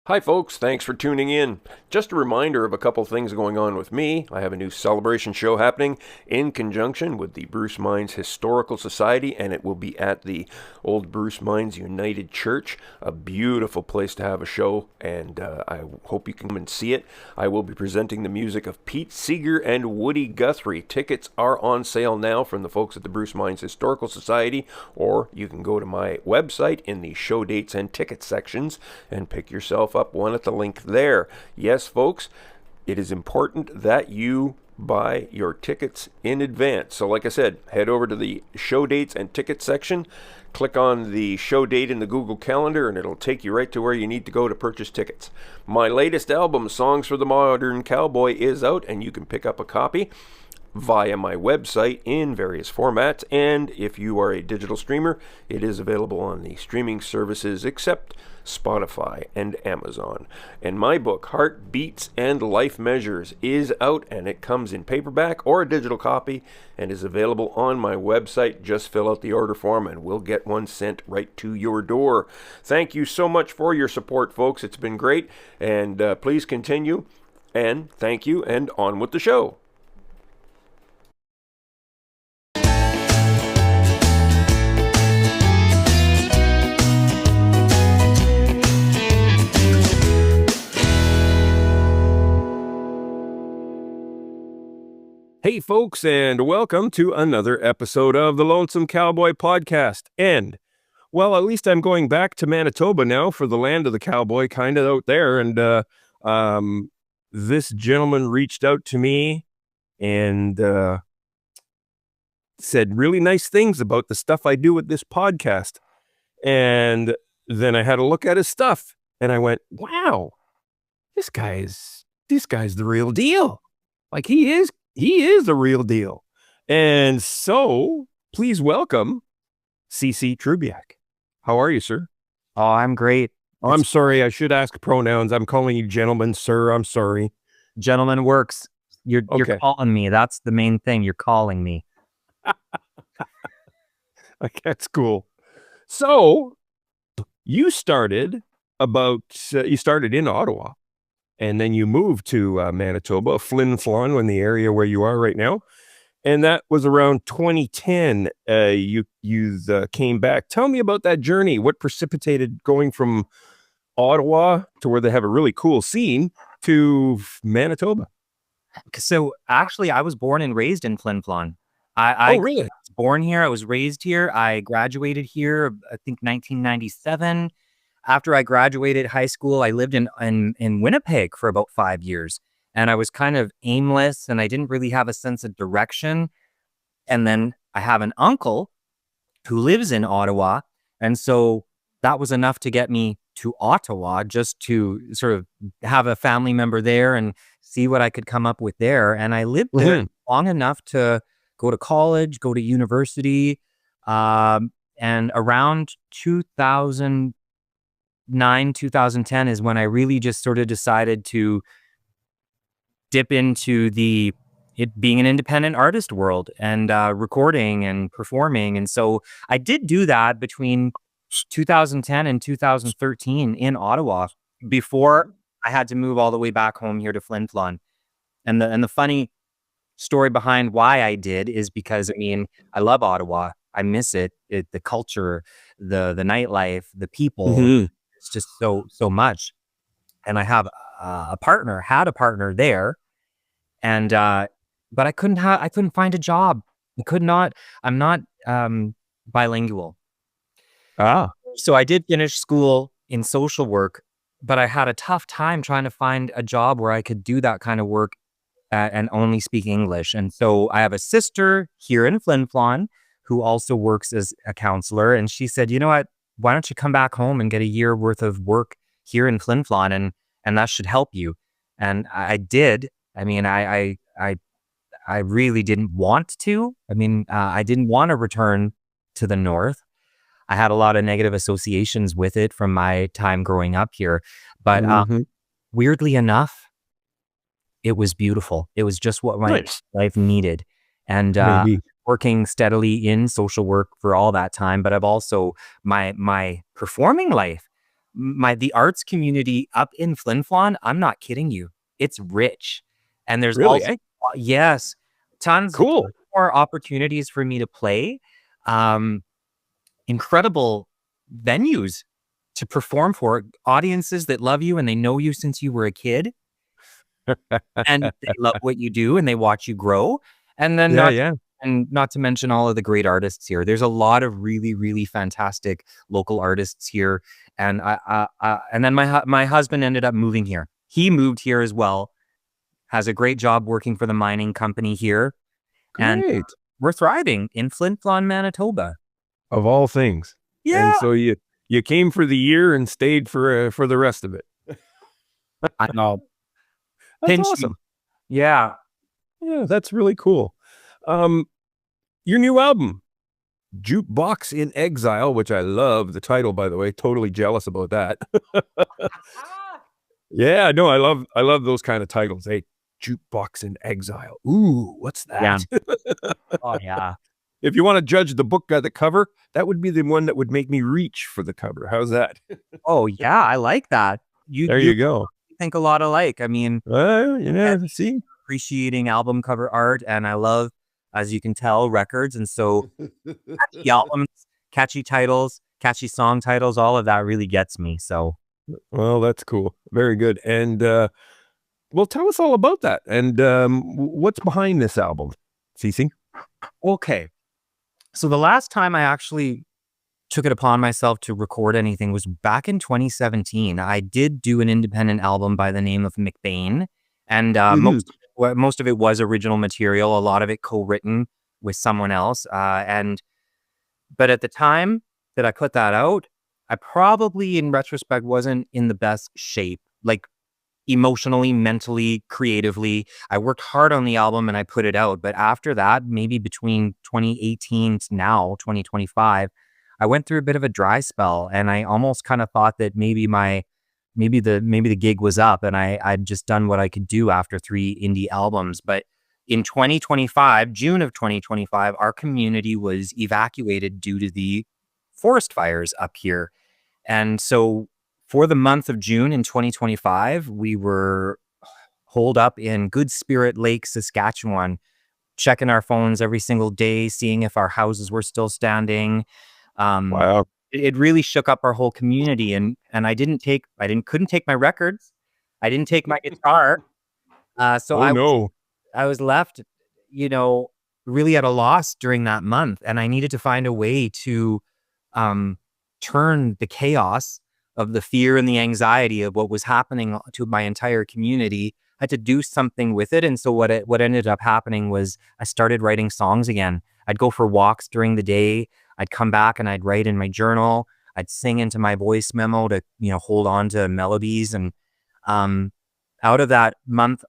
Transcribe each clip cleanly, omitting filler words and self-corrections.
Hi, folks. Thanks for tuning in. Just a reminder of a couple things going on with me. I have a new celebration show happening in conjunction with the Bruce Mines Historical Society, and it will be at the Old Bruce Mines United Church. A beautiful place to have a show, and I hope you can come and see it. I will be presenting the music of Pete Seeger and Woody Guthrie. Tickets are on sale now from the folks at the Bruce Mines Historical Society, or you can go to my website in the show dates and ticket sections and pick yourself up one at the link there. Yes, folks, it is important that you buy your tickets in advance. So like I said, head over to the show dates and ticket section, click on the show date in the Google Calendar, and it'll take you right to where you need to go to purchase tickets. My latest album, Songs for the Modern Cowboy, is out, and you can pick up a copy via my website in various formats, and if you are a digital streamer, it is available on the streaming services except Spotify and Amazon. And my book, Heart Beats and Life Measures, is out, and it comes in paperback or a digital copy and is available on my website. Just fill out the order form and we'll get one sent right to your door. Thank you so much for your support, folks. It's been great, and please continue, and thank you, and on with the show. Hey, folks, and welcome to another episode of the Lonesome Cowboy Podcast. And, well, at least I'm going back to Manitoba now for the land of the cowboy, kind of out there. And this gentleman reached out to me and said really nice things about the stuff I do with this podcast. And then I had a look at his stuff, and I went, wow, this guy's the real deal. Like, he is the real deal. And so, please welcome CC Trubiak. How are you, sir? Oh, I'm great. I'm sorry, I should ask pronouns. I'm calling you gentleman, sir. I'm sorry. Gentleman works. You're calling me. That's the main thing. You're calling me. Okay, that's cool. So, you started in Ottawa, and then you moved to Manitoba, Flin Flon, in the area where you are right now. And that was around 2010. You came back. Tell me about that journey. What precipitated going from Ottawa, to where they have a really cool scene, to Manitoba? So actually, I was born and raised in Flin Flon. Oh, really? was born here. I was raised here. I graduated here, I think 1997. After I graduated high school, I lived in Winnipeg for about 5 years, and I was kind of aimless, and I didn't really have a sense of direction. And then I have an uncle who lives in Ottawa, and so that was enough to get me to Ottawa, just to sort of have a family member there and see what I could come up with there. And I lived there long enough to go to college, go to university, and around 2010 is when I really just sort of decided to dip into it being an independent artist world, and recording and performing. And so I did do that between 2010 and 2013 in Ottawa before I had to move all the way back home here to Flin Flon. And the funny story behind why I did is because, I mean, I love Ottawa. I miss it. The culture, the nightlife, the people. It's just so much. And I have had a partner there, and but I couldn't find a job. I'm not bilingual. So I did finish school in social work, but I had a tough time trying to find a job where I could do that kind of work and only speak English. And so I have a sister here in Flin Flon who also works as a counselor, and she said, you know what? Why don't you come back home and get a year worth of work here in Flin Flon, and that should help you. And I did. I mean, I really didn't want to. I mean, I didn't want to return to the north. I had a lot of negative associations with it from my time growing up here. But weirdly enough, it was beautiful. It was just what my life needed. And working steadily in social work for all that time, but I've also my performing life the arts community up in Flin Flon, I'm not kidding you. It's rich. And there's Really, also, eh? yes, tons Cool. more opportunities for me to play. Um, Incredible venues to perform for, audiences that love you and they know you since you were a kid and they love what you do and they watch you grow. And then Yeah, yeah. not to mention all of the great artists here. There's a lot of really, really fantastic local artists here. And and then my husband ended up moving here. He moved here as well. Has a great job working for the mining company here, and Great. we're thriving in Flin Flon, Manitoba. Of all things. And Yeah, so you came for the year and stayed for the rest of it. I know. That's Pinch me. awesome. Yeah. Yeah, that's really cool. Um, your new album, Jukebox in Exile, which I love the title, by the way. Totally jealous about that. Yeah, no, I love those kind of titles. Hey, Jukebox in Exile. Ooh, what's Yeah. that? Oh yeah. If you want to judge the book by the cover, that would be the one that would make me reach for the cover. How's that? Oh yeah. I like that. There You you go. think a lot alike. I mean, Well, see? appreciating album cover art, and I love, as you can tell, records. And so catchy albums, catchy titles, catchy song titles, all of that really gets me. So Well, that's cool. Very good. And well, tell us all about that. And what's behind this album, Cece? okay. So the last time I actually took it upon myself to record anything was back in 2017. I did do an independent album by the name of McBain, and Hmm. most of it was original material. A lot of it co-written with someone else. But at the time that I put that out, I probably, in retrospect, wasn't in the best shape, like emotionally, mentally, creatively. I worked hard on the album and I put it out. But after that, maybe between 2018 to now, 2025, I went through a bit of a dry spell and I almost kind of thought that maybe the gig was up and I'd just done what I could do after 3 indie albums. But in 2025, June of 2025, our community was evacuated due to the forest fires up here. And so for the month of June in 2025, we were holed up in Good Spirit Lake, Saskatchewan, checking our phones every single day, seeing if our houses were still standing. Um, Wow. it really shook up our whole community, and couldn't take my records. I didn't take my guitar. So Oh, no. I was left, you know, really at a loss during that month, and I needed to find a way to um, turn the chaos of the fear and the anxiety of what was happening to my entire community. I had to do something with it, and so what ended up happening was I started writing songs again. I'd go for walks during the day. I'd come back and I'd write in my journal. I'd sing into my voice memo to hold on to melodies, and um, out of that month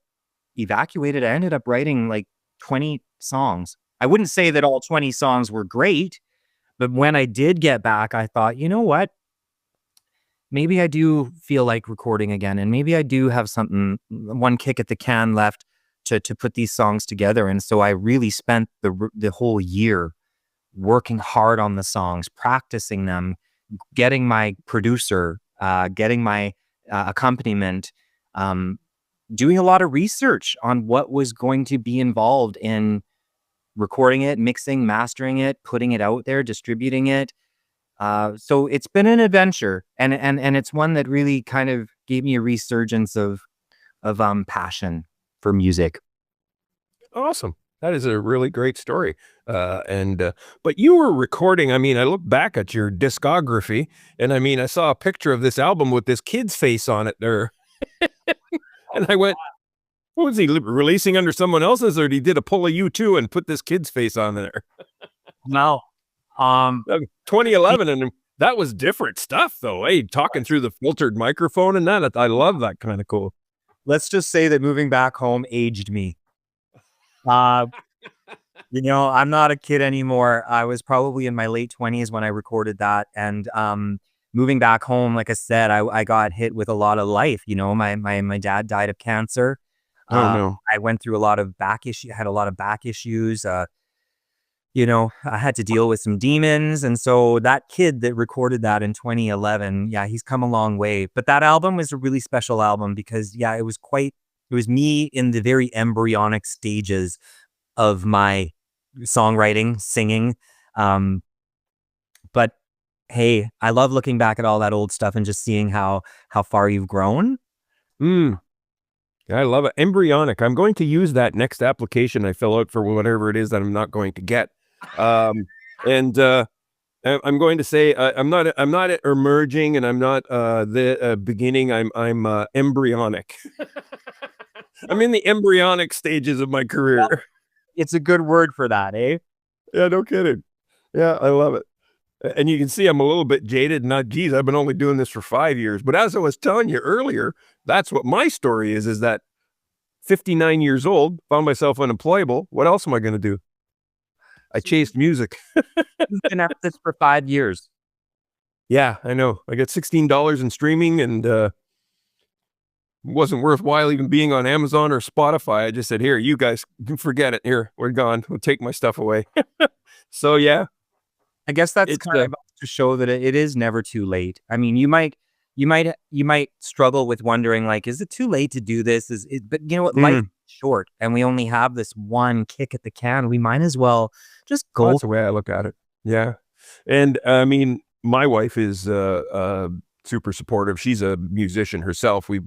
evacuated, I ended up writing like 20 songs. I wouldn't say that all 20 songs were great, but when I did get back, I thought, you know what? Maybe I do feel like recording again, and maybe I do have one kick at the can left to put these songs together. And so I really spent the whole year working hard on the songs, practicing them, getting my producer, getting my accompaniment, um, doing a lot of research on what was going to be involved in recording it, mixing, mastering it, putting it out there, distributing it. So it's been an adventure, and it's one that really kind of gave me a resurgence of passion for music. Awesome. That is a really great story. But you were recording. I mean, I look back at your discography, and I mean, I saw a picture of this album with this kid's face on it there, and I went, "What was he releasing under someone else's, or he did a pull of you too and put this kid's face on there?" No, 2011, and that was different stuff, though. Hey, talking through the filtered microphone and that, I love that kind of cool. let's just say that moving back home aged me. Uh, I'm not a kid anymore. I was probably in my late 20s when I recorded that. And moving back home, like I said, I got hit with a lot of life. My dad died of cancer. Oh no. I went through a lot of back issues, had a lot of back issues. I had to deal with some demons. And so that kid that recorded that in 2011, yeah, he's come a long way. But that album was a really special album because, yeah, it was me in the very embryonic stages of my songwriting, singing. Um, but hey, I love looking back at all that old stuff and just seeing how far you've grown. Mm, I love it. Embryonic. I'm going to use that next application I fill out for whatever it is that I'm not going to get. Um, and I'm going to say I'm not emerging, and I'm not the beginning. I'm embryonic. I'm in the embryonic stages of my career. It's a good word for that, eh? Yeah, no kidding. Yeah, I love it. And you can see I'm a little bit jaded. Not, geez, I've been only doing this for 5 years. But as I was telling you earlier, that's what my story is that 59 years old, found myself unemployable. What else am I going to do? I chased music. You've been at this for 5 years. Yeah, I know. I got $16 in streaming, and wasn't worthwhile even being on Amazon or Spotify. I just said, here, you guys forget it. Here, we're gone. We'll take my stuff away. So yeah, I guess that's it's kind of to show that it is never too late. I mean, you might struggle with wondering, like, is it too late to do this? But you know what? Life is short, and we only have this one kick at the can. We might as well just well, go. that's the way I look at it. Yeah, and I mean, my wife is super supportive. She's a musician herself. We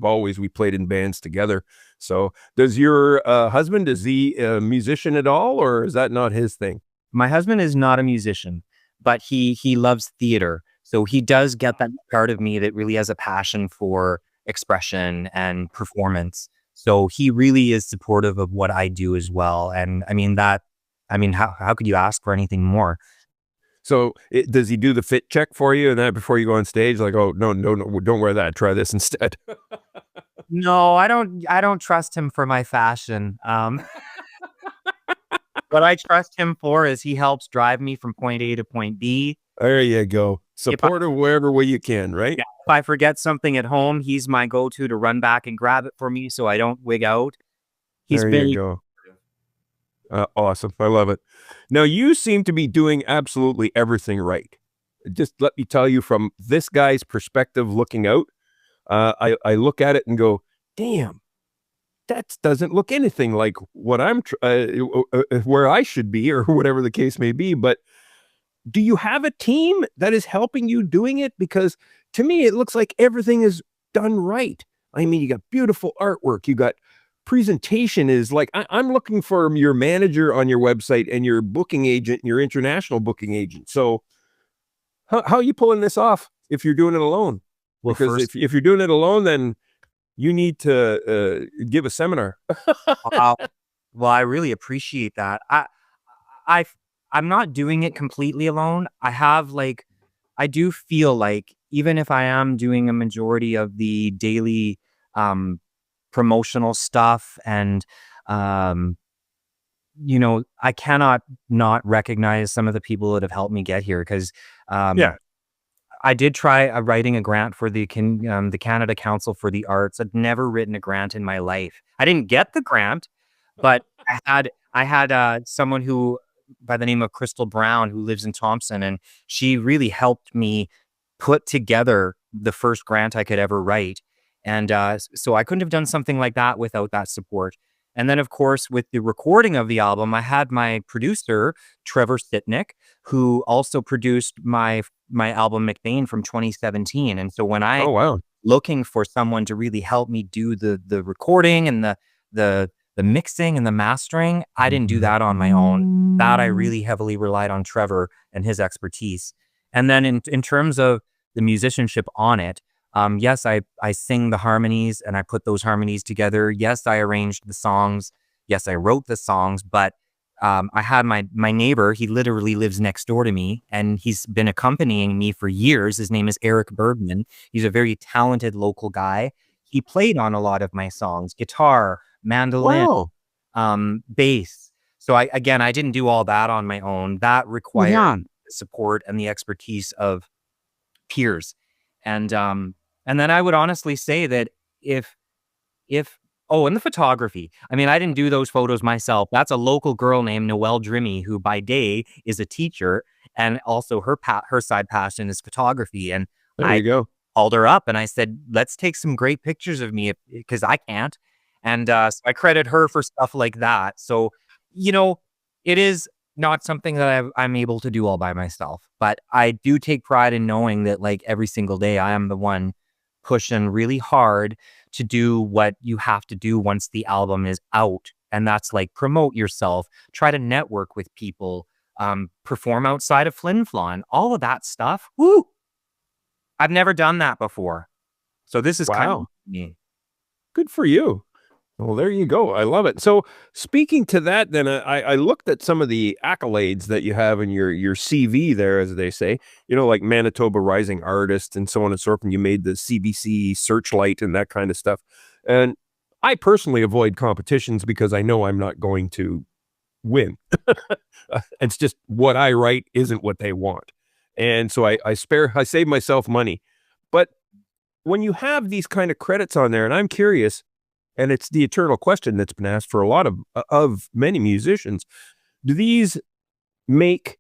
played in bands together. So, does your husband, is he a musician at all, or is that not his thing? My husband is not a musician, but he loves theater. So he does get that part of me that really has a passion for expression and performance. So he really is supportive of what I do as well. And I mean, how could you ask for anything more? So, does he do the fit check for you and that before you go on stage? Like, oh no, no, no, don't wear that. Try this instead. No, I don't trust him for my fashion. What I trust him for is he helps drive me from point A to point B. There you go. If I Supportive wherever way you can, right? Yeah, if I forget something at home, he's my go-to to run back and grab it for me so I don't wig out. He's There you very go. Awesome. I love it. Now, you seem to be doing absolutely everything right. Just let me tell you, from this guy's perspective looking out, I look at it and go, damn, that doesn't look anything like what where I should be, or whatever the case may be. But do you have a team that is helping you doing it? Because to me, it looks like everything is done right. I mean, you got beautiful artwork. You got presentation is like, I'm looking for your manager on your website and your booking agent and your international booking agent. So how are you pulling this off if you're doing it alone? well. Because First, if you're doing it alone, then you need to give a seminar. wow. Well, I really appreciate that. I I'm not doing it completely alone. I do feel like even if I am doing a majority of the daily um promotional stuff and um I cannot not recognize some of the people that have helped me get here because um Yeah. I did try writing a grant for the Canada Council for the Arts. I'd never written a grant in my life. I didn't get the grant, but I had someone who by the name of Crystal Brown who lives in Thompson, and she really helped me put together the first grant I could ever write. And so I couldn't have done something like that without that support. And then, of course, with the recording of the album, I had my producer, Trevor Sitnick, who also produced my album McBain from 2017. And so when I Oh, wow. looking for someone to really help me do the recording and the the mixing and the mastering, I didn't do that on my own. That I really heavily relied on Trevor and his expertise. And then in terms of the musicianship on it, yes, I sing the harmonies and I put those harmonies together. Yes, I arranged the songs. Yes, I wrote the songs, but I had my neighbor. He literally lives next door to me, and he's been accompanying me for years. His name is Eric Bergman. He's a very talented local guy. He played on a lot of my songs: guitar, mandolin, Wow. bass. So I didn't do all that on my own. That required Yeah. the support and the expertise of peers. And then I would honestly say that if if Oh, and the photography. I mean, I didn't do those photos myself. That's a local girl named Noelle Drimmy, who by day is a teacher, and also her side passion is photography. And There I you go. called her up and I said, "Let's take some great pictures of me because I can't." And so I credit her for stuff like that. So, you know, it is not something that I'm able to do all by myself, but I do take pride in knowing that like every single day I am the one pushing really hard to do what you have to do once the album is out. And that's like promote yourself, try to network with people, perform outside of Flin Flon, all of that stuff. Woo! I've never done that before. So this is kind of Wow. me. Good for you. Well, there you go. I love it. So, speaking to that, then I looked at some of the accolades that you have in your CV there, as they say. Like Manitoba Rising Artist and so on and so forth. And you made the CBC Searchlight and that kind of stuff. And I personally avoid competitions because I know I'm not going to win. It's just what I write isn't what they want, and so I save myself money. But when you have these kind of credits on there, and I'm curious. And it's the eternal question that's been asked for a lot of many musicians. Do these make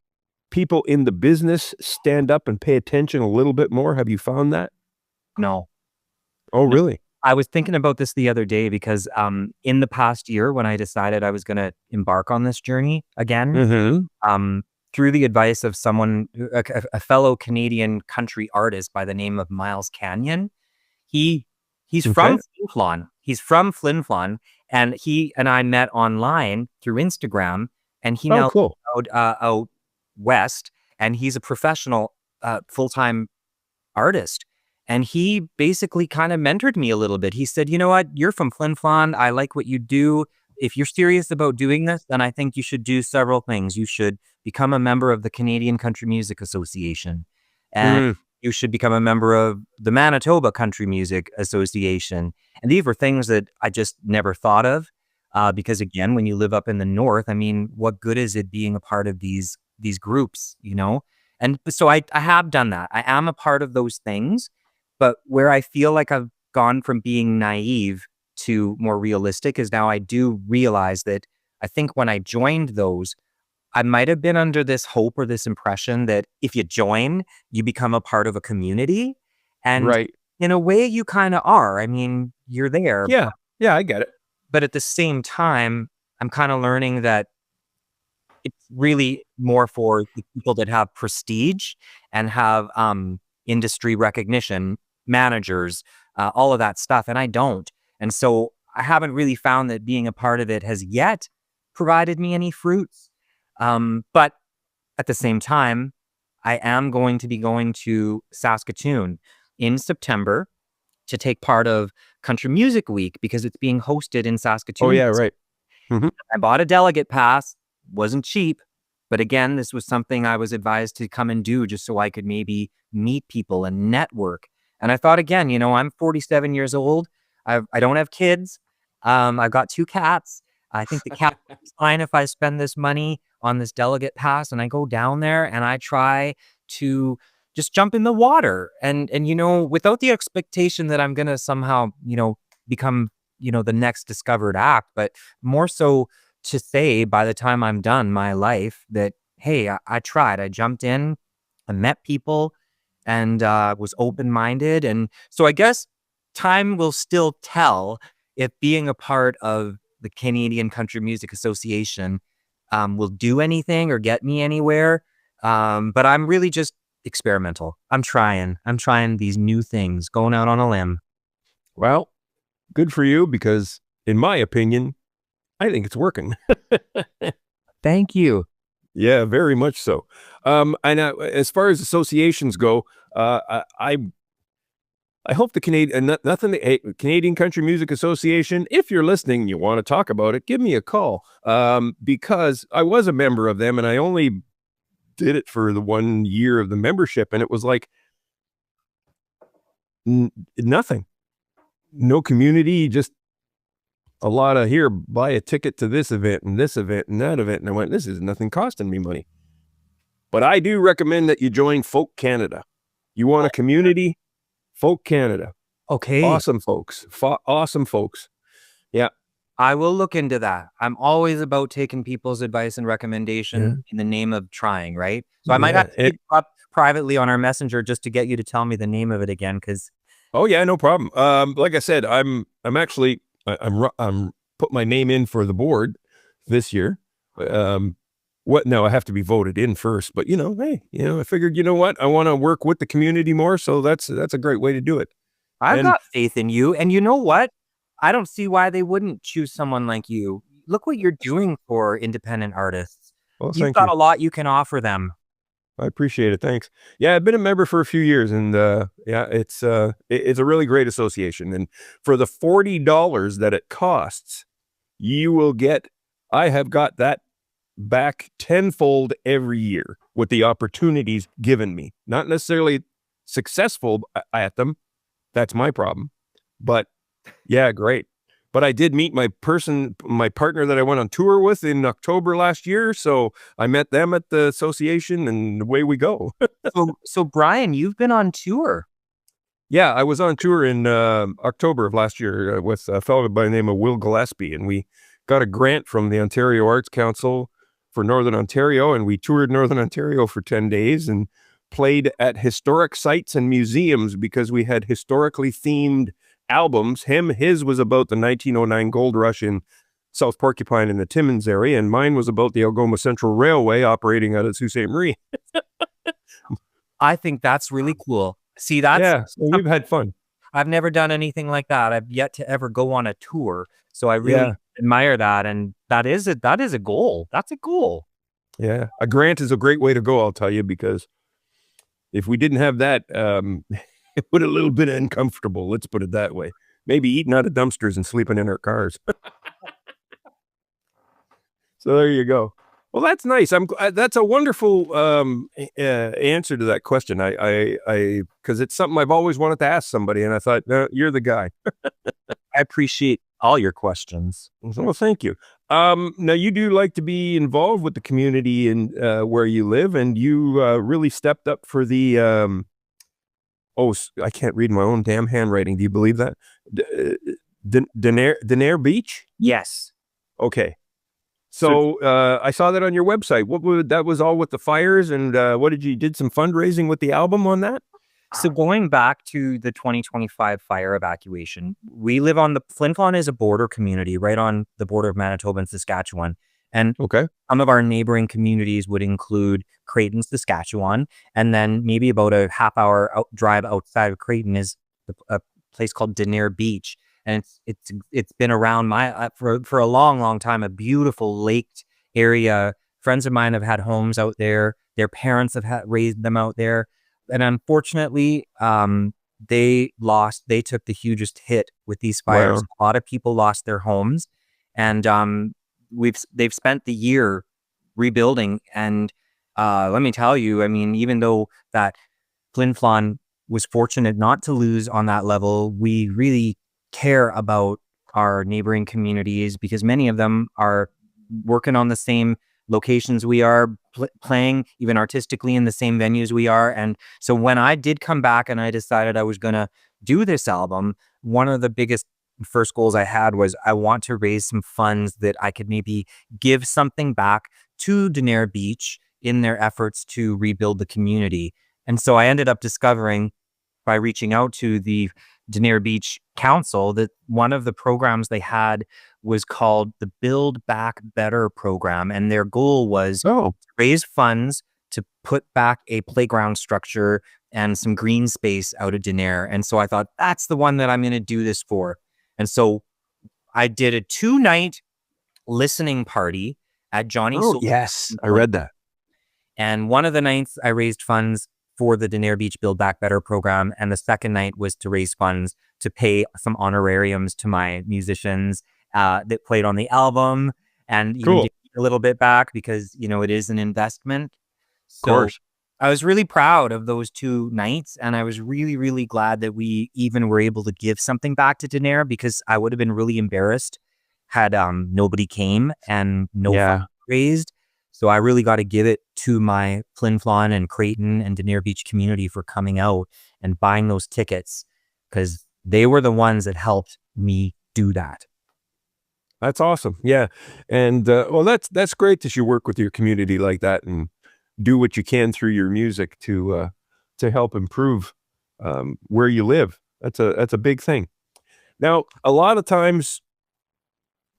people in the business stand up and pay attention a little bit more? Have you found that? No, Oh, no. really? I was thinking about this the other day because in the past year, when I decided I was going to embark on this journey again, Mhm. um, through the advice of someone, a fellow Canadian country artist by the name of Miles Canyon. He he's Okay. from Flin Flon. He's from Flin Flon, and he and I met online through Instagram, and he Oh, now cool. out west, and he's a professional, full-time artist. And he basically kind of mentored me a little bit. He said, "You know what? You're from Flin Flon. I like what you do. If you're serious about doing this, then I think you should do several things. You should become a member of the Canadian Country Music Association, and Mm, you should become a member of the Manitoba Country Music Association." And these were things that I just never thought of, because again, when you live up in the north, I mean, what good is it being a part of these groups, you know? And so I have done that. I am a part of those things, but where I feel like I've gone from being naive to more realistic is now I do realize that I think when I joined those, I might have been under this hope or this impression that if you join, you become a part of a community. And right. in a way, you kind of are. I mean, you're there. Yeah. Yeah, I get it. But at the same time, I'm kind of learning that it's really more for the people that have prestige and have, industry recognition, managers, all of that stuff, and I don't. And so I haven't really found that being a part of it has yet provided me any fruits. But at the same time, I am going to be going to Saskatoon in September to take part of Country Music Week because it's being hosted in Oh, Saskatoon. yeah, right. Mhm. I bought a delegate pass, wasn't cheap, but again, this was something I was advised to come and do just so I could maybe meet people and network. And I thought again, I'm 47 years old. I don't have kids. I've got 2 cats. I think the cat is fine if I spend this money on this delegate pass and I go down there and I try to just jump in the water and without the expectation that I'm gonna somehow, become, the next discovered act, but more so to say by the time I'm done my life that, hey, I tried. I jumped in, I met people, and was open minded. And so I guess time will still tell if being a part of the Canadian Country Music Association will do anything or get me anywhere. But I'm really just experimental. I'm trying. I'm trying these new things, going out on a limb. Well, good for you because in my opinion, I think it's working. Thank you. Yeah, very much so. And as far as associations go, I hope the nothing Canadian Country Music Association. If you're listening, and you want to talk about it, give me a call. Because I was a member of them, and I only did it for the 1 year of the membership, and it was like nothing, no community, just a lot of here, buy a ticket to this event and this event and that event, and I went, this is nothing costing me money. But I do recommend that you join Folk Canada. You want a community? Folk Canada. Okay. Awesome folks. Awesome folks. Yeah. I will look into that. I'm always about taking people's advice and Yeah. recommendation in the name of trying, right? So I might have Yeah. to hit you up privately on our messenger just to get you to tell me the name of it again, because Oh yeah, no problem. Like I said, I'm actually I'm put my name in for the board this year. Um, what? No, I have to be voted in first. But hey, I figured, what, I want to work with the community more, so that's a great way to do it. I've And got faith in you. And you know what? I don't see why they wouldn't choose someone like you. Look what you're doing for independent artists. well, You've thank got you. a lot you can offer them. I appreciate it. Thanks. Yeah, I've been a member for a few years, and yeah, it's a really great association. And for the $40 that it costs, you will get. I have got that back tenfold every year with the opportunities given me. Not necessarily successful at them. That's my problem. But yeah, great. But I did meet my partner that I went on tour with in October last year. So I met them at the association, and away we go. So Brian, you've been on tour. Yeah, I was on tour in October of last year with a fellow by the name of Will Gillespie, and we got a grant from the Ontario Arts Council for Northern Ontario, and we toured Northern Ontario for 10 days and played at historic sites and museums because we had historically themed albums. His was about the 1909 gold rush in South Porcupine in the Timmins area, and mine was about the Algoma Central Railway operating out of Sault Ste. Marie. I think that's really cool. See, that's Yeah, so we've had fun. I've never done anything like that. I've yet to ever go on a tour. So I really Yeah. admire that. And that is a goal. That's a goal. Yeah, a grant is a great way to go, I'll tell you, because if we didn't have that, it would a little bit uncomfortable. Let's put it that way. Maybe eating out of dumpsters and sleeping in our cars. So there you go. Well, that's nice. That's a wonderful answer to that question. Because it's something I've always wanted to ask somebody, and I thought, no, you're the guy. I appreciate all your questions. Well, thank you. Now you do like to be involved with the community and where you live, and you really stepped up for the. I can't read my own damn handwriting. Do you believe that? Denair Beach. Yes. Okay. So I saw that on your website. That was all with the fires, and what did some fundraising with the album on that? So going back to the 2025 fire evacuation, we live on Flin Flon is a border community right on the border of Manitoba and Saskatchewan. And Okay. some of our neighboring communities would include Creighton, Saskatchewan, and then maybe about a half-hour drive outside of Creighton is a place called Denair Beach, and it's been around for a long time, a beautiful laked area. Friends of mine have had homes out there. Their parents have raised them out there, and unfortunately, they took the hugest hit with these fires. Wow. A lot of people lost their homes, and they've spent the year rebuilding. And let me tell you, I mean, even though that Flin Flon was fortunate not to lose on that level, we really care about our neighboring communities because many of them are working on the same locations we are, playing even artistically in the same venues we are. And so when I did come back and I decided I was going to do this album, one of the biggest first goals I had was I want to raise some funds that I could maybe give something back to Denair Beach in their efforts to rebuild the community. And so I ended up discovering by reaching out to the Denair Beach Council that one of the programs they had was called the Build Back Better program. And their goal was to raise funds to put back a playground structure and some green space out of Denair. And so I thought, that's the one that I'm going to do this for. And so I did a 2-night listening party at Johnny Oh, Soul. yes, I read that. And one of the nights I raised funds for the Denair Beach Build Back Better program. And the second night was to raise funds to pay some honorariums to my musicians that played on the album, and even to get a little bit back because, it is an investment. So Of course. I was really proud of those 2 nights. And I was really, really glad that we even were able to give something back to Denair, because I would have been really embarrassed had nobody came and no funds raised. So I really got to give it to my Flin Flon and Creighton and Denair Beach community for coming out and buying those tickets, because they were the ones that helped me do that. That's awesome. Yeah. And well, that's great that you work with your community like that and do what you can through your music to help improve where you live. That's a big thing. Now, a lot of times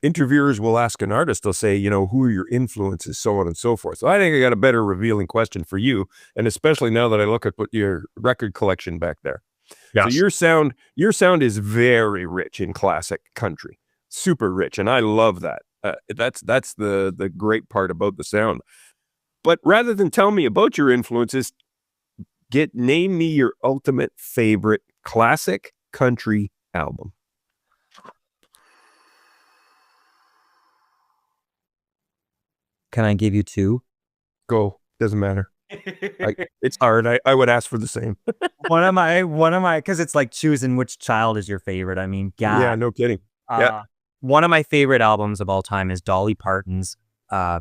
interviewers will ask an artist, they'll say, who are your influences, so on and so forth. So I think I got a better revealing question for you, and especially now that I look at what your record collection back there. So Yes. your sound is very rich in classic country, super rich, and I love that. That's the great part about the sound. But rather than tell me about your influences, name me your ultimate favorite classic country album. Can I give you two? Go. Doesn't matter. It's hard. I would ask for the same. Because it's like choosing which child is your favorite. I mean, Yeah, God. no kidding. Yeah. Uh, One of my favorite albums of all time is Dolly Parton's uh,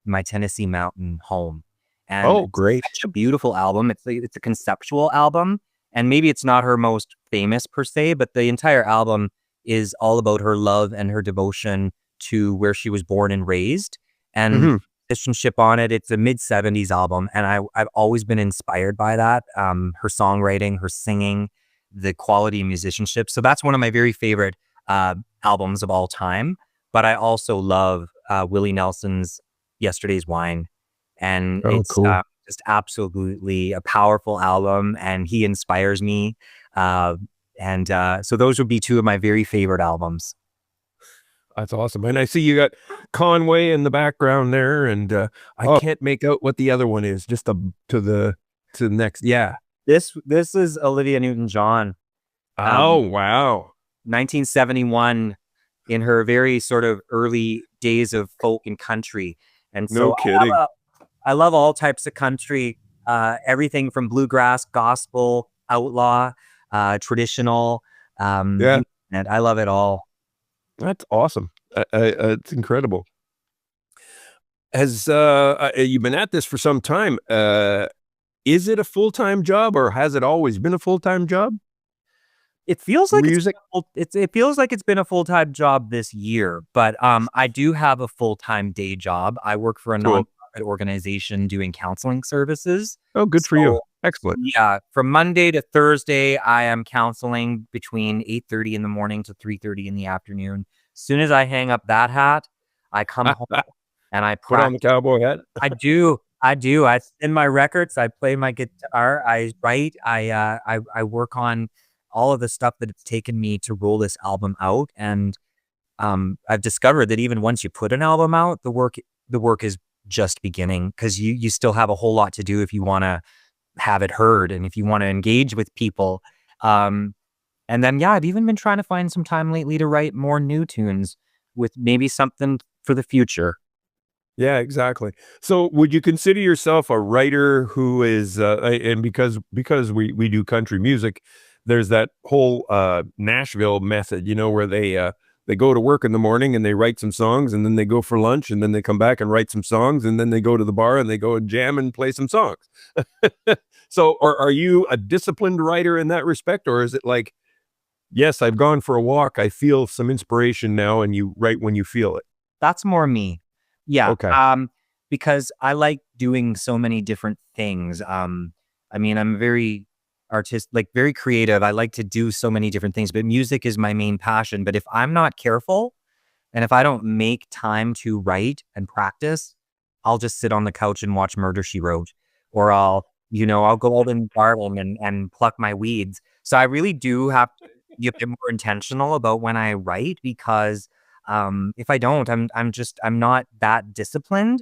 My Tennessee Mountain Home. And Oh, it's great. such a beautiful album. It's a conceptual album. And maybe it's not her most famous per se, but the entire album is all about her love and her devotion to where she was born and raised. And Mhm. musicianship on it. It's a mid-70s album. And I've always been inspired by that. Her songwriting, her singing, the quality of musicianship. So that's one of my very favorite albums of all time. But I also love Willie Nelson's Yesterday's Wine, and Oh, it's cool. just absolutely a powerful album, and he inspires me. Uh, and so those would be two of my very favorite albums. That's awesome. And I see you got Conway in the background there, and I Oh, can't make out what the other one is. Just to the next. Yeah. this is Olivia Newton-John, Oh, um, wow. 1971, in her very sort of early days of folk and country. And No so kidding. I love all types of country, everything from bluegrass, gospel, outlaw, traditional. Yeah, And I love it all. that's awesome. It's incredible. Has you've been at this for some time? Is it a full-time job, or has it always been a full-time job? It feels like Music? it feels like it's been a full-time job this year, but I do have a full-time day job. I work for a Cool. nonprofit organization doing counseling services. Oh, good for you. So Excellent. yeah, from Monday to Thursday, I am counseling between 8:30 in the morning to 3:30 in the afternoon. As soon as I hang up that hat, I come home and I Put on the practice. cowboy hat. I do. I do. I spin my records. I play my guitar. I write. I work on all of the stuff that it's taken me to roll this album out. And I've discovered that even once you put an album out, the work is just beginning, because you still have a whole lot to do if you want to have it heard and if you want to engage with people. Um, and then yeah, I've even been trying to find some time lately to write more new tunes with maybe something for the future. Yeah, exactly. So, would you consider yourself a writer who is, and because we do country music, there's that whole Nashville method, where they go to work in the morning and they write some songs, and then they go for lunch, and then they come back and write some songs, and then they go to the bar and they go and jam and play some songs. So, are you a disciplined writer in that respect, or is it like, yes, I've gone for a walk, I feel some inspiration now, and you write when you feel it? That's more me. Yeah. Okay. Because I like doing so many different things. I mean, I'm very like very creative. I like to do so many different things, but music is my main passion. But if I'm not careful and if I don't make time to write and practice, I'll just sit on the couch and watch Murder She Wrote, or I'll go out and garden and pluck my weeds. So I really do have to be a bit more intentional about when I write, because if I don't, I'm not that disciplined.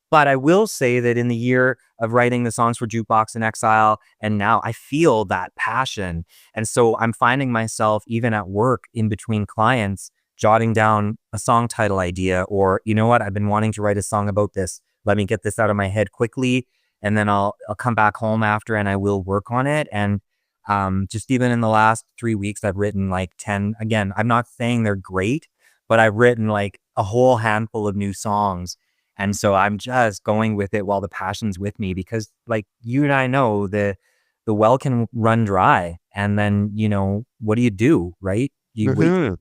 But I will say that in the year of writing the songs for Jukebox in Exile, and now I feel that passion. And so I'm finding myself even at work in between clients jotting down a song title idea, or you know what, I've been wanting to write a song about this. Let me get this out of my head quickly, and then I'll come back home after and I will work on it. And just even in the last 3 weeks, I've written like 10. Again, I'm not saying they're great, but I've written like a whole handful of new songs. And so I'm just going with it while the passion's with me, because like you and I know, the well can run dry, and then what do you do, right? You wait Mhm.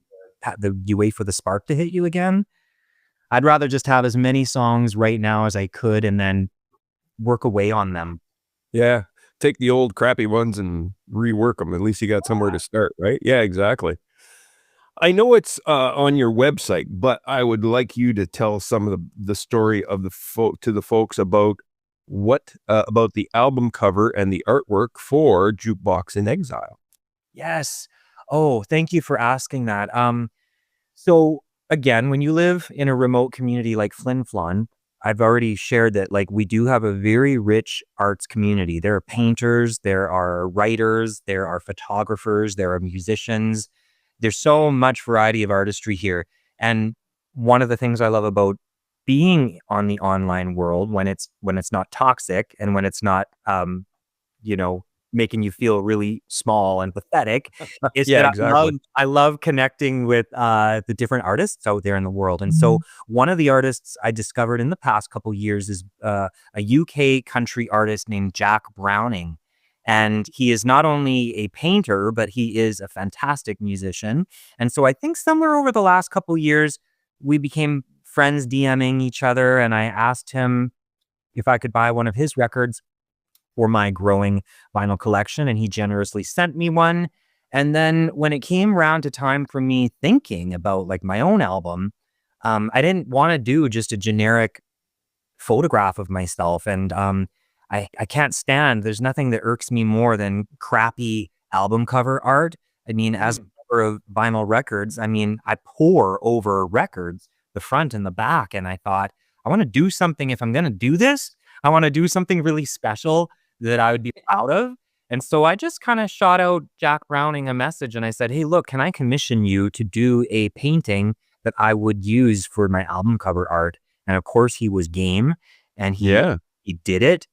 you wait for the spark to hit you again. I'd rather just have as many songs right now as I could and then work away on them. Yeah. Take the old crappy ones and rework them. At least you got somewhere to start, right? Yeah, exactly. I know it's on your website, but I would like you to tell some of the story of to the folks about about the album cover and the artwork for Jukebox in Exile. Yes. Oh, thank you for asking that. So again, when you live in a remote community like Flin Flon, I've already shared that like we do have a very rich arts community. There are painters, there are writers, there are photographers, there are musicians. There's so much variety of artistry here. And one of the things I love about being on the online world when it's not toxic and when it's not you know, making you feel really small and pathetic is Yeah, that exactly. I love connecting with the different artists out there in the world. And so one of the artists I discovered in the past couple years is a UK country artist named Jack Browning. And he is not only a painter, but he is a fantastic musician. And so I think somewhere over the last couple years, we became friends DMing each other. And I asked him if I could buy one of his records for my growing vinyl collection, and he generously sent me one. And then when it came around to time for me thinking about like my own album, I didn't want to do just a generic photograph of myself. And I can't stand, there's nothing that irks me more than crappy album cover art. I mean, as a lover of vinyl records, I mean, I pore over records, the front and the back. And I thought, I want to do something. If I'm going to do this, I want to do something really special that I would be proud of. And so I just kind of shot out Jack Browning a message and I said, hey, look, can I commission you to do a painting that I would use for my album cover art? And of course he was game and Yeah. he did it.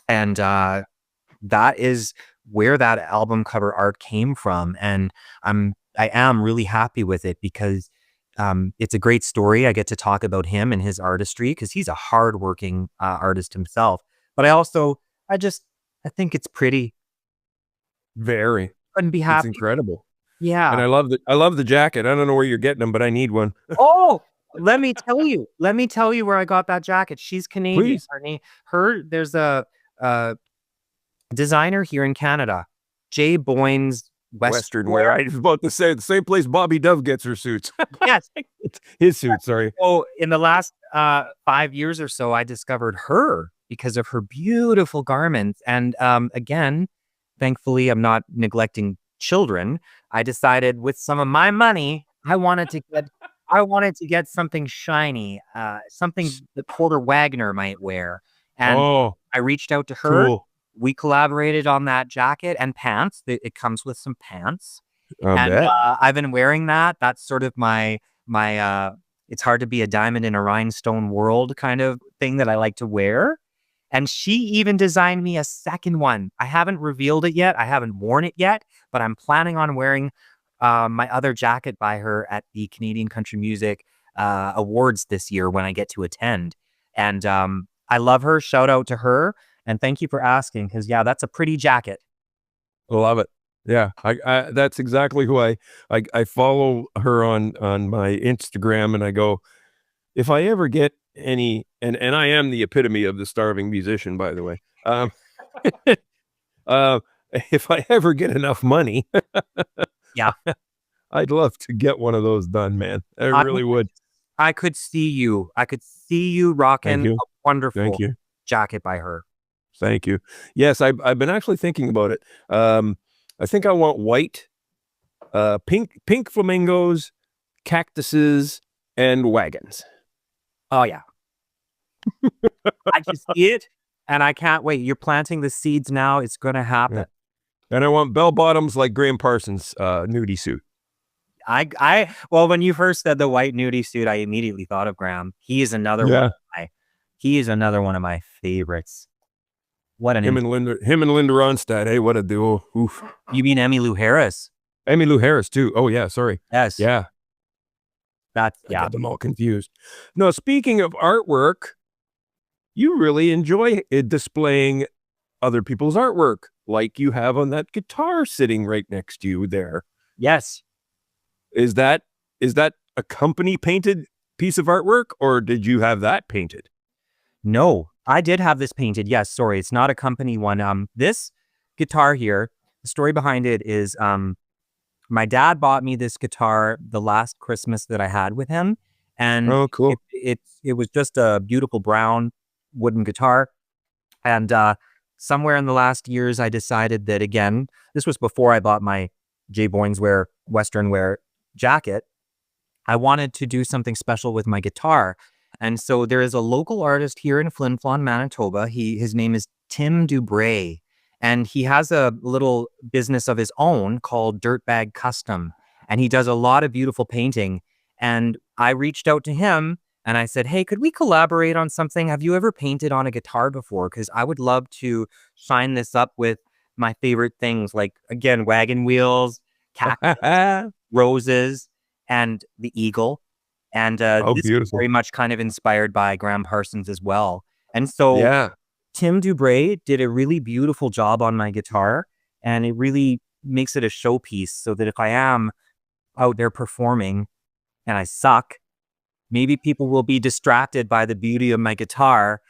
And that is where that album cover art came from. And I am really happy with it because it's a great story. I get to talk about him and his artistry because he's a hardworking artist himself. But I think it's pretty. Very. Couldn't be It's happy. incredible. And Yeah. I love the jacket. I don't know where you're getting them, but I need one. Oh, let me tell you. Let me tell you where I got that jacket. She's Canadian. Please. There's a designer here in Canada, Jay Boyne's Western wear. I was about to say the same place Bobby Dove gets her suits. Yes. His suit, sorry. So in the last 5 years or so, I discovered her because of her beautiful garments. And again, thankfully, I'm not neglecting children. I decided with some of my money, I wanted to get something shiny, something that Porter Wagner might wear. And Oh, I reached out to her. cool. We collaborated on that jacket and pants. It comes with some pants. I And bet. I've been wearing that. That's sort of my it's hard to be a diamond in a rhinestone world kind of thing that I like to wear. And she even designed me a second one. I haven't revealed it yet. I haven't worn it yet, but I'm planning on wearing my other jacket by her at the Canadian Country Music Awards this year when I get to attend. And I love her. Shout out to her. And thank you for asking because, yeah, that's a pretty jacket. Love it. Yeah, I that's exactly who I follow her on my Instagram, and I go, if I ever get any, and I am the epitome of the starving musician, by the way. Uh, if I ever get enough money, Yeah. I'd love to get one of those done, man. I I really would. I could see you. I could see you rocking Thank you. a wonderful Thank you. jacket by her. Thank you. Yes, I've been actually thinking about it. I think I want white, pink flamingos, cactuses, and wagons. Oh, yeah. I can see it, and I can't wait. You're planting the seeds now. It's going to happen. Yeah. And I want bell bottoms like Graham Parsons' nudie suit. Well, when you first said the white nudie suit, I immediately thought of Graham. He is another one of my favorites. What an him and Linda Ronstadt. Hey, what a duo! Oof. You mean Emmylou Harris? Emmylou Harris too. Oh yeah, sorry. Yes. Yeah, I got them all confused. No, speaking of artwork, you really enjoy displaying other people's artwork, like you have on that guitar sitting right next to you there. Yes. Is that is that a company painted piece of artwork, or did you have that painted? No, I did have this painted. Yes, sorry, it's not a company one. This guitar here, the story behind it is, my dad bought me this guitar the last Christmas that I had with him, and Oh, cool. it was just a beautiful brown wooden guitar. And somewhere in the last years, I decided that again, this was before I bought my Jay Boyneswear Western wear jacket. I wanted to do something special with my guitar. And so there is a local artist here in Flin Flon, Manitoba. His name is Tim Dubray. And he has a little business of his own called Dirtbag Custom. And he does a lot of beautiful painting. And I reached out to him and I said, "Hey, could we collaborate on something? Have you ever painted on a guitar before? Because I would love to shine this up with my favorite things, like, again, wagon wheels, cactus, roses, and the eagle." And Oh, this is beautiful. very much kind of inspired by Graham Parsons as well. And so Yeah. Tim Dubray did a really beautiful job on my guitar, and it really makes it a showpiece so that if I am out there performing and I suck, maybe people will be distracted by the beauty of my guitar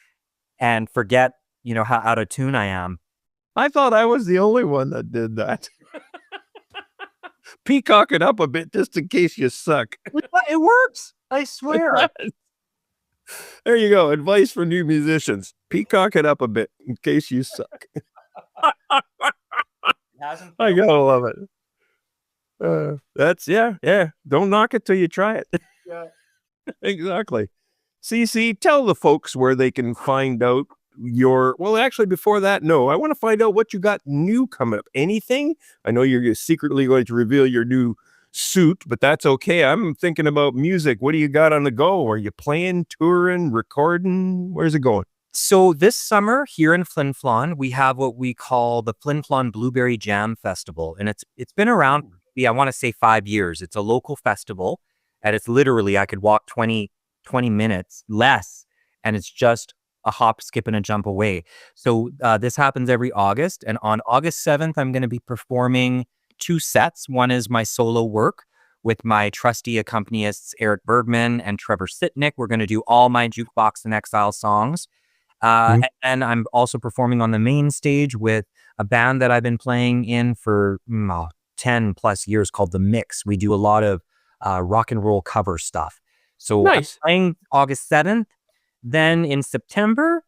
and forget, how out of tune I am. I thought I was the only one that did that. Peacock it up a bit just in case you suck. It works. I swear. There you go. Advice for new musicians. Peacock it up a bit in case you suck. I gotta love it. That's yeah. Don't knock it till you try it. Yeah. Exactly. CC, tell the folks where they can find out well, actually, before that, no, I want to find out what you got new coming up. Anything? I know you're secretly going to reveal your new suit, but that's okay. I'm thinking about music. What do you got on the go? Are you playing, touring, recording? Where's it going? So this summer here in Flin Flon, we have what we call the Flin Flon Blueberry Jam Festival, and it's been around, I want to say 5 years. It's a local festival, and it's literally I could walk 20 minutes less, and it's just a hop, skip, and a jump away. So this happens every August, and on August 7th, I'm going to be performing 2 sets. One is my solo work with my trusty accompanists Eric Bergman and Trevor Sitnick. We're going to do all my Jukebox and Exile songs. And I'm also performing on the main stage with a band that I've been playing in for 10 plus years called The Mix. We do a lot of rock and roll cover stuff. So Nice. I'm playing August 7th. Then in September,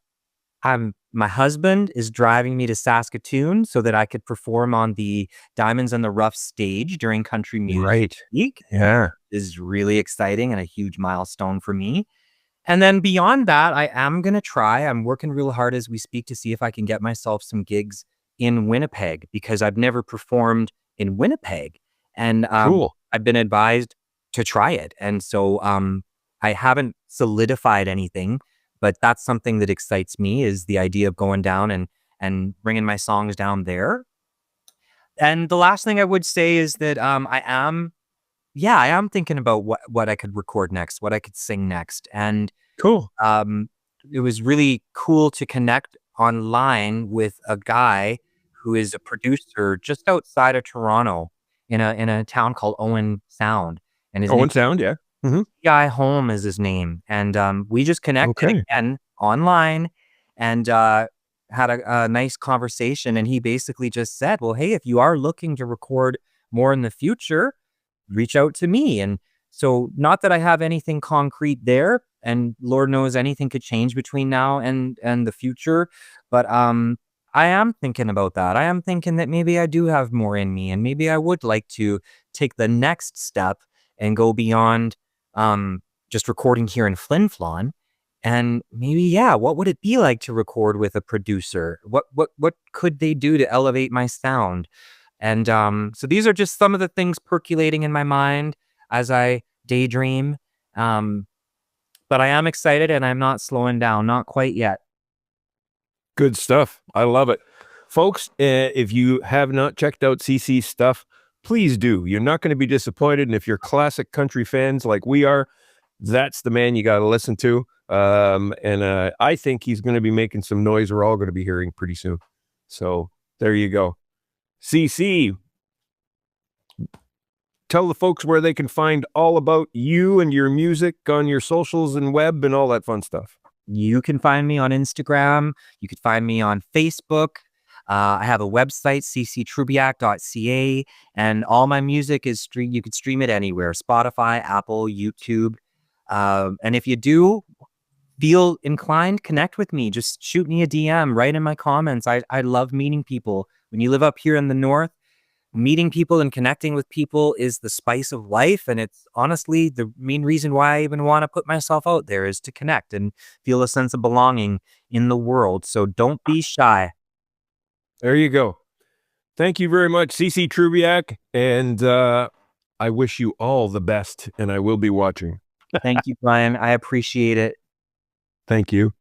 my husband is driving me to Saskatoon so that I could perform on the Diamonds on the Rough stage during Country Music Week. Yeah. This is really exciting and a huge milestone for me. And then beyond that, I'm working real hard as we speak to see if I can get myself some gigs in Winnipeg, because I've never performed in Winnipeg. And Cool. I've been advised to try it. And so I haven't solidified anything, but that's something that excites me, is the idea of going down and bringing my songs down there. And the last thing I would say is that I am thinking about what I could record next, what I could sing next. And Cool. it was really cool to connect online with a guy who is a producer just outside of Toronto in a town called Owen Sound. And his name, Owen Sound, yeah. Mm-hmm. Guy Home is his name. And we just connected again online and had a nice conversation. And he basically just said, well, hey, if you are looking to record more in the future, reach out to me. And so, not that I have anything concrete there, and Lord knows anything could change between now and the future, but I am thinking about that. I am thinking that maybe I do have more in me, and maybe I would like to take the next step and go beyond just recording here in Flin Flon. And maybe, what would it be like to record with a producer? What could they do to elevate my sound? And so these are just some of the things percolating in my mind as I daydream. But I am excited and I'm not slowing down, not quite yet. Good stuff. I love it. Folks, if you have not checked out CC's stuff, please do. You're not going to be disappointed. And if you're classic country fans like we are, that's the man you got to listen to. And I think he's going to be making some noise we're all going to be hearing pretty soon. So there you go. CC, tell the folks where they can find all about you and your music on your socials and web and all that fun stuff. You can find me on Instagram. You can find me on Facebook. I have a website, cctrubiak.ca, and all my music is you can stream it anywhere: Spotify, Apple, YouTube. And if you do feel inclined, connect with me. Just shoot me a DM, write in my comments. I love meeting people. When you live up here in the north, meeting people and connecting with people is the spice of life. And it's honestly the main reason why I even want to put myself out there, is to connect and feel a sense of belonging in the world. So don't be shy. There you go. Thank you very much, CC Trubiak, and I wish you all the best, and I will be watching. Thank you, Brian. I appreciate it. Thank you.